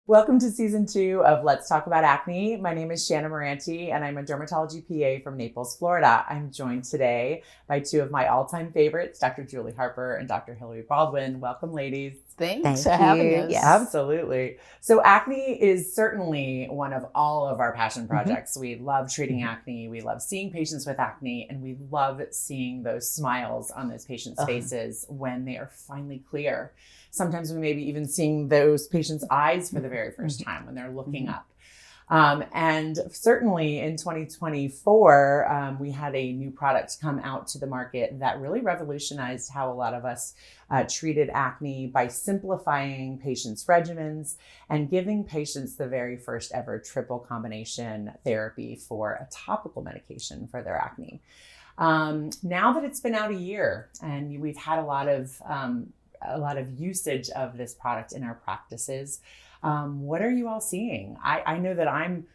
Welcome to season 2 of Let's Talk About Acne. My name is Shanna Moranti, and I'm a dermatology PA from Naples, Florida. I'm joined today by two of my all-time favorites, Dr. Julie Harper and Dr. Hillary Baldwin. Welcome, ladies. Thanks for having us. Yes. Absolutely. So acne is certainly one of all of our passion projects. We love treating acne. We love seeing patients with acne, and we love seeing those smiles on those patients' faces when they are finally clear. Sometimes we may be even seeing those patients' eyes for the very first time when they're looking up. And certainly in 2024, we had a new product come out to the market that really revolutionized how a lot of us treated acne by simplifying patients' regimens and giving patients the very first ever triple combination therapy for a topical medication for their acne. Now that it's been out a year and we've had a lot of usage of this product in our practices, what are you all seeing? I know that I'm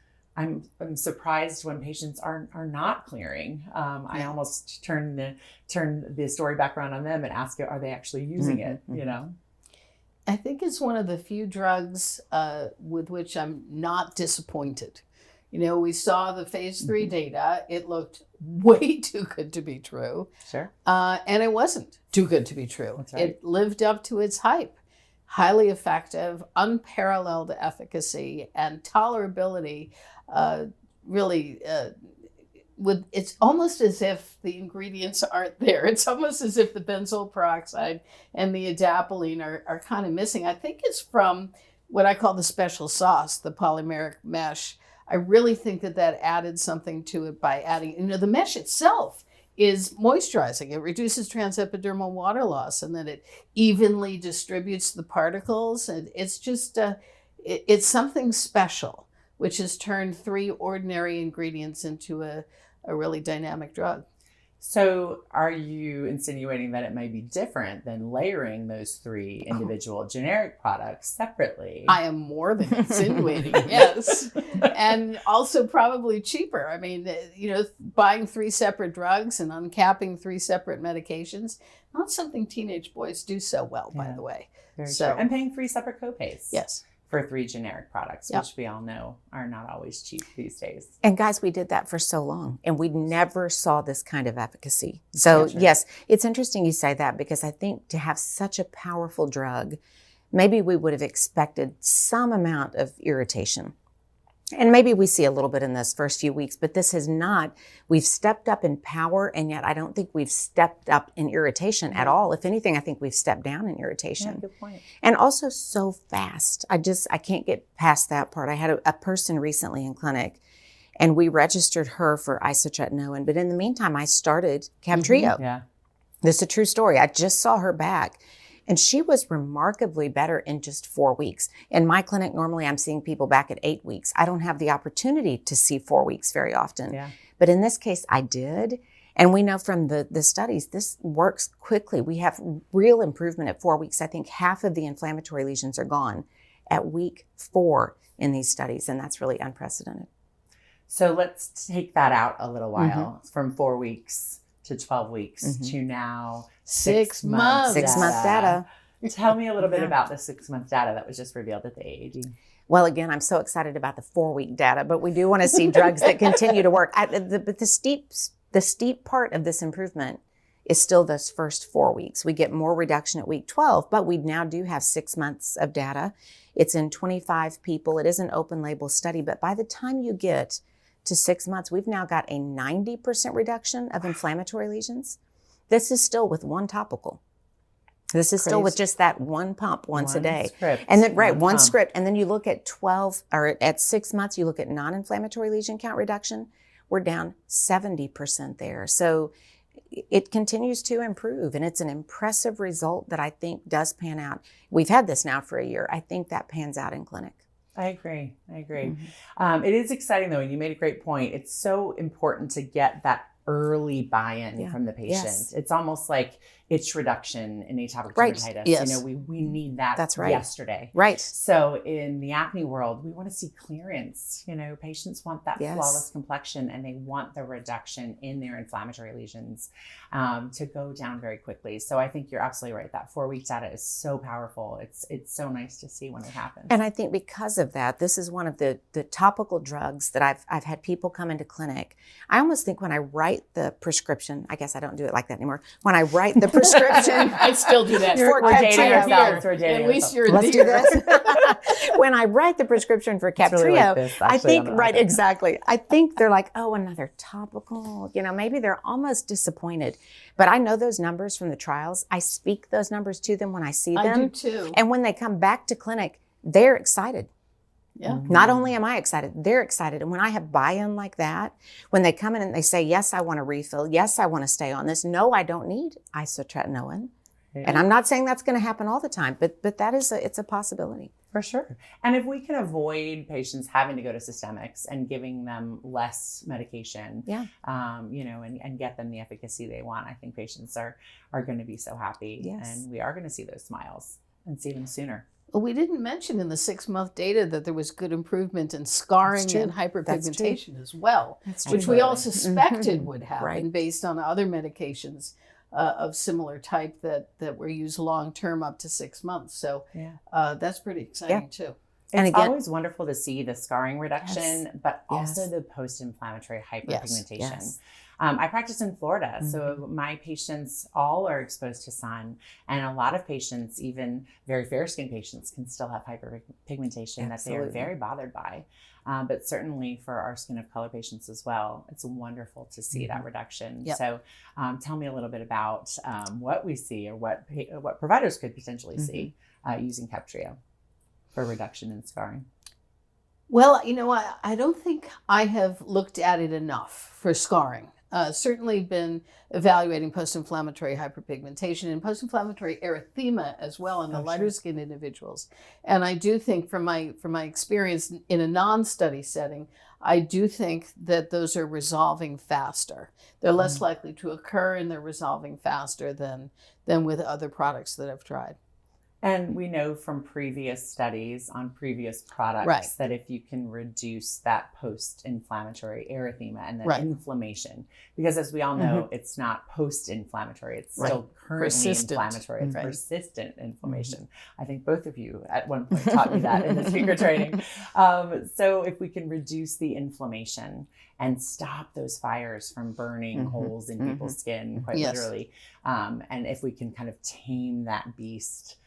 surprised when patients are not clearing. I almost turn the story back around on them and ask, are they actually using it? You know, I think it's one of the few drugs with which I'm not disappointed. You know, we saw the phase 3 data. It looked way too good to be true. Sure. And it wasn't too good to be true. That's right. It lived up to its hype. Highly effective, unparalleled efficacy, and tolerability. It's almost as if the ingredients aren't there. It's almost as if the benzoyl peroxide and the adapalene are kind of missing. I think it's from what I call the special sauce, the polymeric mesh. I really think that added something to it by adding, the mesh itself is moisturizing. It reduces transepidermal water loss, and then it evenly distributes the particles. And it's just, it's something special, which has turned 3 ordinary ingredients into a really dynamic drug. So are you insinuating that it may be different than layering those 3 individual generic products separately? I am more than insinuating, yes. And also probably cheaper. I mean, buying 3 separate drugs and uncapping 3 separate medications, not something teenage boys do so well, by the way. Very true. And paying 3 separate copays. Yes. For 3 generic products, which we all know are not always cheap these days. And guys, we did that for so long and we never saw this kind of efficacy. So yes, it's interesting you say that, because I think to have such a powerful drug, maybe we would have expected some amount of irritation. And maybe we see a little bit in this first few weeks, but this has not. We've stepped up in power, and yet I don't think we've stepped up in irritation at all. If anything, I think we've stepped down in irritation. Yeah, good point. And also so fast. I can't get past that part. I had a person recently in clinic, and we registered her for isotretinoin, but in the meantime, I started Cabtrio. Yeah. This is a true story. I just saw her back. And she was remarkably better in just 4 weeks. In my clinic, normally I'm seeing people back at 8 weeks. I don't have the opportunity to see 4 weeks very often. Yeah. But in this case, I did. And we know from the studies, this works quickly. We have real improvement at 4 weeks. I think half of the inflammatory lesions are gone at week 4 in these studies. And that's really unprecedented. So let's take that out a little while, from 4 weeks to 12 weeks to now 6 months. 6 month data. Tell me a little bit about the 6 month data that was just revealed at the AAD. Well, again, I'm so excited about the 4-week data, but we do want to see drugs that continue to work. But the steep part of this improvement is still those first 4 weeks. We get more reduction at week 12, but we now do have 6 months of data. It's in 25 people. It is an open label study, but by the time you get to 6 months, we've now got a 90% reduction of inflammatory lesions. This is still with 1 topical. This is still with just that 1 pump once a day. Script. And then, one script. And then you look at 12 or at 6 months, you look at non-inflammatory lesion count reduction. We're down 70% there. So it continues to improve, and it's an impressive result that I think does pan out. We've had this now for a year. I think that pans out in clinic. I agree. It is exciting though, and you made a great point. It's so important to get that early buy-in from the patient. Yes. It's almost like, itch reduction in atopic Right. dermatitis. Yes. You know, we need that That's right. yesterday. Right. So in the acne world, we want to see clearance. You know, patients want that Yes. flawless complexion, and they want the reduction in their inflammatory lesions to go down very quickly. So I think you're absolutely right. That 4-week data is so powerful. It's so nice to see when it happens. And I think because of that, this is one of the topical drugs that I've had people come into clinic. I almost think when I write the prescription, I guess I don't do it like that anymore. When I write the prescription, I still do that. For We're dating Captrio. ourselves. We're dating At least ourselves. you're a let's do dear. this. When I write the prescription for It's really Captrio, like this, I actually, think, on the right, market. exactly. I think they're like, oh, another topical. You know, maybe they're almost disappointed. But I know those numbers from the trials. I speak those numbers to them when I see them. I do too. And when they come back to clinic, they're excited. Yeah. Not only am I excited, they're excited. And when I have buy-in like that, when they come in and they say, yes, I want to refill. Yes, I want to stay on this. No, I don't need isotretinoin. And I'm not saying that's going to happen all the time, but that is it's a possibility. For sure. And if we can avoid patients having to go to systemics and giving them less medication, Yeah. you know, and get them the efficacy they want, I think patients are going to be so happy. Yes. And we are going to see those smiles and see them sooner. Well, we didn't mention in the 6-month data that there was good improvement in scarring That's true. and That's hyperpigmentation as well, That's which we all Absolutely. suspected would happen Right. based on other medications of similar type that were used long term up to 6 months. So Yeah. that's pretty exciting too. And It's again- always wonderful to see the scarring reduction, but also Yes. the post-inflammatory hyperpigmentation. Yes. I practice in Florida, so my patients all are exposed to sun, and a lot of patients, even very fair-skinned patients, can still have hyperpigmentation that they are Absolutely. very bothered by. But certainly for our skin of color patients as well, it's wonderful to see that reduction. Yep. So tell me a little bit about what we see or what providers could potentially see using Captrio for reduction in scarring. Well, you know, I don't think I have looked at it enough for scarring. Certainly been evaluating post-inflammatory hyperpigmentation and post-inflammatory erythema as well in the lighter skinned individuals. And I do think from my experience in a non-study setting, I do think that those are resolving faster. They're less likely to occur and they're resolving faster than with other products that I've tried. And we know from previous studies on previous products Right. that if you can reduce that post-inflammatory erythema and the Right. inflammation, because as we all know, it's not post-inflammatory, it's still currently Persistent. inflammatory, it's Right. persistent inflammation. I think both of you at one point taught me that in the speaker training. So if we can reduce the inflammation and stop those fires from burning holes in people's skin, quite Yes. literally, and if we can kind of tame that beast,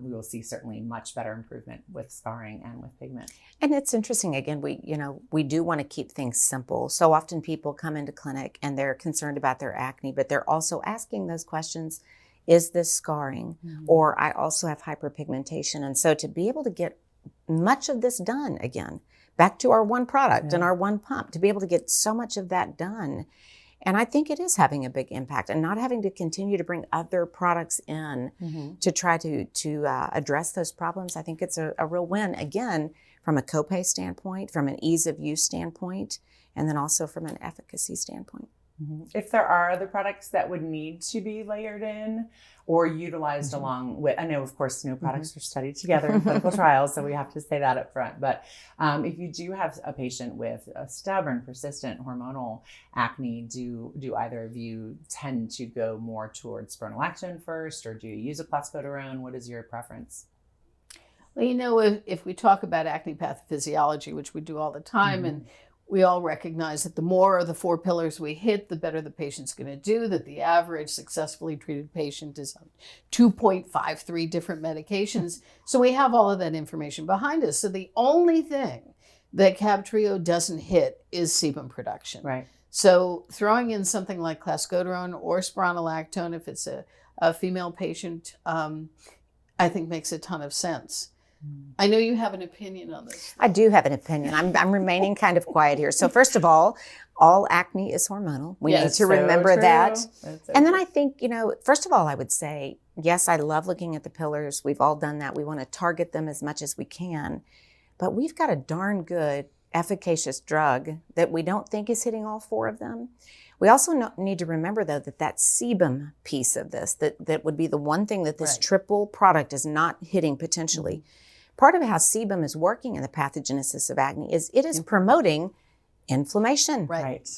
we will see certainly much better improvement with scarring and with pigment. And it's interesting, again, we do want to keep things simple. So often people come into clinic and they're concerned about their acne, but they're also asking those questions, is this scarring? Or I also have hyperpigmentation. And so to be able to get much of this done again, back to our one product and our one pump, to be able to get so much of that done. And I think it is having a big impact, and not having to continue to bring other products in to try to address those problems. I think it's a real win, again, from a copay standpoint, from an ease of use standpoint, and then also from an efficacy standpoint. If there are other products that would need to be layered in or utilized along with, I know, of course, no products are studied together in clinical trials, so we have to say that up front. But if you do have a patient with a stubborn, persistent hormonal acne, do either of you tend to go more towards spironolactone first, or do you use a clascoterone? What is your preference? Well, you know, if we talk about acne pathophysiology, which we do all the time, and we all recognize that the more of the 4 pillars we hit, the better the patient's going to do, that the average successfully treated patient is on 2.53 different medications. So we have all of that information behind us. So the only thing that Captrio doesn't hit is sebum production. Right. So throwing in something like clascoterone or spironolactone, if it's a female patient, I think makes a ton of sense. I know you have an opinion on this. I do have an opinion. I'm remaining kind of quiet here. So first of all acne is hormonal. We need Yes, to remember that. That's so And then true. I think, first of all, I would say, yes, I love looking at the pillars. We've all done that. We want to target them as much as we can. But we've got a darn good, efficacious drug that we don't think is hitting all 4 of them. We also need to remember, though, that sebum piece of this, that would be the one thing that this Right. triple product is not hitting potentially. Part of how sebum is working in the pathogenesis of acne is it is promoting inflammation. Right.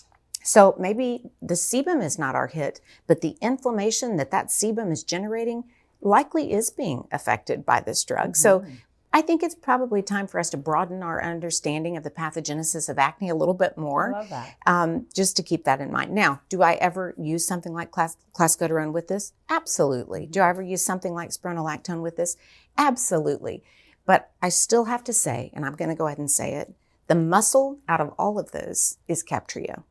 So maybe the sebum is not our hit, but the inflammation that sebum is generating likely is being affected by this drug. So I think it's probably time for us to broaden our understanding of the pathogenesis of acne a little bit more. I love that. Just to keep that in mind. Now, do I ever use something like clascoterone with this? Absolutely. Do I ever use something like spironolactone with this? Absolutely. But I still have to say, and I'm going to go ahead and say it, the muscle out of all of those is Captrio.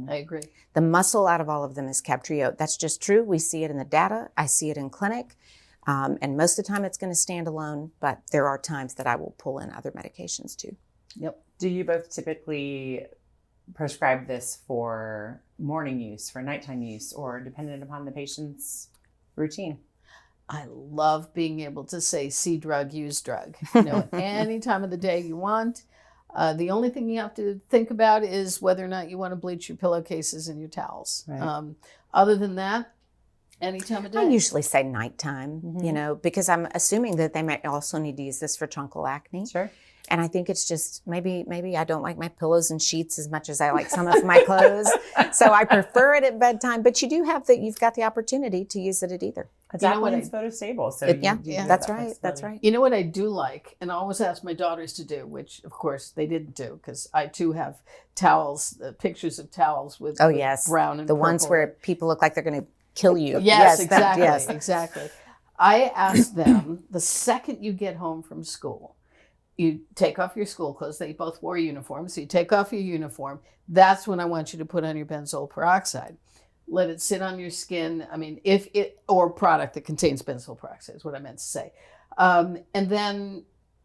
I agree. The muscle out of all of them is Captrio. That's just true. We see it in the data. I see it in clinic. And most of the time it's going to stand alone, but there are times that I will pull in other medications too. Yep. Do you both typically prescribe this for morning use, for nighttime use, or dependent upon the patient's routine? I love being able to say, see drug, use drug. You know, any time of the day you want. The only thing you have to think about is whether or not you want to bleach your pillowcases and your towels. Right. Other than that, any time of day. I usually say nighttime, you know, because I'm assuming that they might also need to use this for truncal acne. Sure. And I think it's just maybe I don't like my pillows and sheets as much as I like some of my clothes. So I prefer it at bedtime. But you do have you've got the opportunity to use it at either. It's You know what Appleton's photostable, so Yeah, you do that's have right. that That's flexibility. right. You know what I do like, and I always ask my daughters to do, which of course they didn't do, because I too have towels, pictures of towels with, Oh, with yes. brown and The ones purple. where people look like they're going to kill you. Yes, exactly, Yes. exactly. I ask them, the second you get home from school, you take off your school clothes. They both wore uniforms, so you take off your uniform. That's when I want you to put on your benzoyl peroxide. Let it sit on your skin. I mean, or product that contains benzoyl peroxide is what I meant to say. And then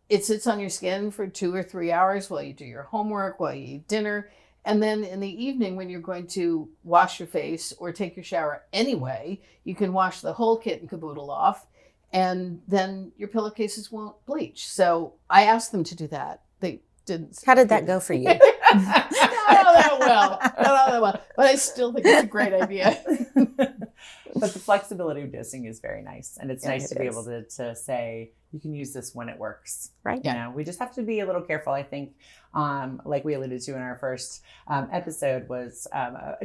it sits on your skin for 2 or 3 hours while you do your homework, while you eat dinner. And then in the evening, when you're going to wash your face or take your shower anyway, you can wash the whole kit and caboodle off, and then your pillowcases won't bleach. So I asked them to do that. They didn't. How did that go for you? Not all that well. Not all that well. But I still think it's a great idea. But the flexibility of dosing is very nice. And it's Yeah, nice it to be is. able to say, you can use this when it works. Right. You know, we just have to be a little careful. I think, like we alluded to in our first episode, was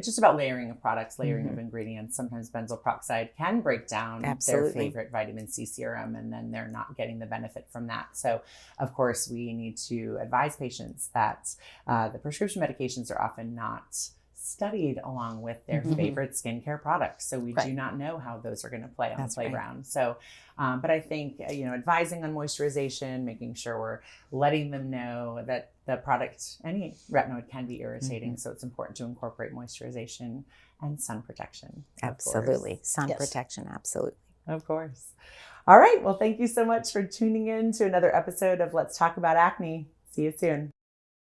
just about layering of products, layering of ingredients. Sometimes benzoyl peroxide can break down Absolutely. their favorite vitamin C serum, and then they're not getting the benefit from that. So, of course, we need to advise patients that the prescription medications are often not studied along with their favorite skincare products. So we do not know how those are going to play on That's the right. playground. So, but I think, advising on moisturization, making sure we're letting them know that the product, any retinoid, can be irritating. So it's important to incorporate moisturization and sun protection. of Absolutely. course. Sun Yes. protection. Absolutely. Of course. All right. Well, thank you so much for tuning in to another episode of Let's Talk About Acne. See you soon.